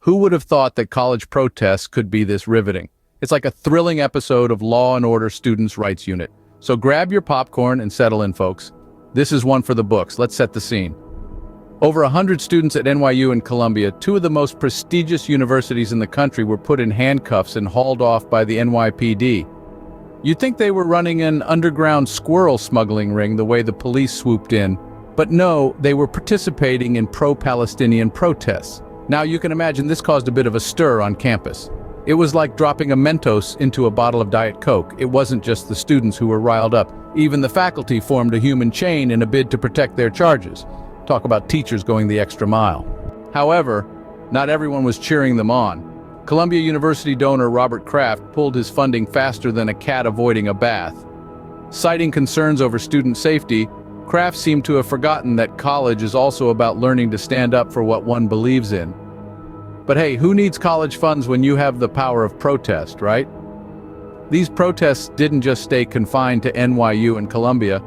Who would have thought that college protests could be this riveting? It's like a thrilling episode of Law and Order Students' Rights Unit. So grab your popcorn and settle in, folks. This is one for the books. Let's set the scene. Over 100 students at NYU and Columbia, two of the most prestigious universities in the country, were put in handcuffs and hauled off by the NYPD. You'd think they were running an underground squirrel smuggling ring the way the police swooped in, but no, they were participating in pro-Palestinian protests. Now you can imagine this caused a bit of a stir on campus. It was like dropping a Mentos into a bottle of Diet Coke. It wasn't just the students who were riled up. Even the faculty formed a human chain in a bid to protect their charges. Talk about teachers going the extra mile. However, not everyone was cheering them on. Columbia University donor Robert Kraft pulled his funding faster than a cat avoiding a bath. Citing concerns over student safety, Kraft seemed to have forgotten that college is also about learning to stand up for what one believes in. But hey, who needs college funds when you have the power of protest, right? These protests didn't just stay confined to NYU and Columbia.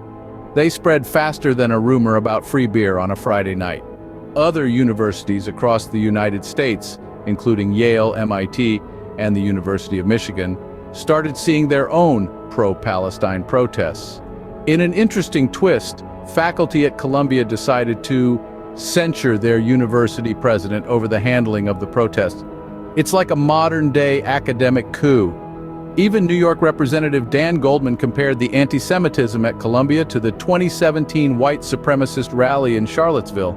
They spread faster than a rumor about free beer on a Friday night. Other universities across the United States, including Yale, MIT, and the University of Michigan, started seeing their own pro-Palestine protests. In an interesting twist, faculty at Columbia decided to censure their university president over the handling of the protest. It's like a modern-day academic coup. Even New York Representative Dan Goldman compared the anti-Semitism at Columbia to the 2017 white supremacist rally in Charlottesville.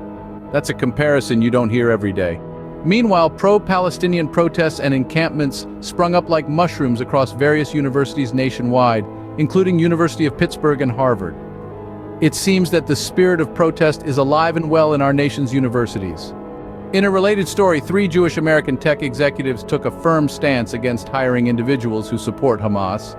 That's a comparison you don't hear every day. Meanwhile, pro-Palestinian protests and encampments sprung up like mushrooms across various universities nationwide, including University of Pittsburgh and Harvard. It seems that the spirit of protest is alive and well in our nation's universities. In a related story, 3 Jewish American tech executives took a firm stance against hiring individuals who support Hamas.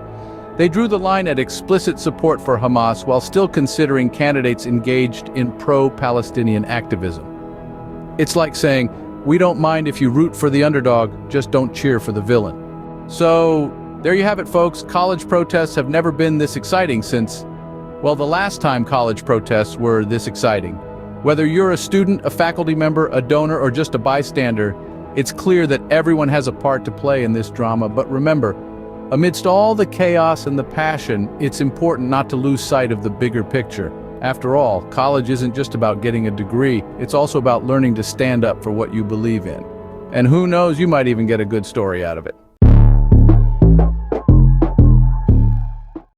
They drew the line at explicit support for Hamas while still considering candidates engaged in pro-Palestinian activism. It's like saying, we don't mind if you root for the underdog, just don't cheer for the villain. So, there you have it, folks. College protests have never been this exciting since, well, the last time college protests were this exciting. Whether you're a student, a faculty member, a donor, or just a bystander, it's clear that everyone has a part to play in this drama. But remember, amidst all the chaos and the passion, it's important not to lose sight of the bigger picture. After all, college isn't just about getting a degree, it's also about learning to stand up for what you believe in. And who knows, you might even get a good story out of it.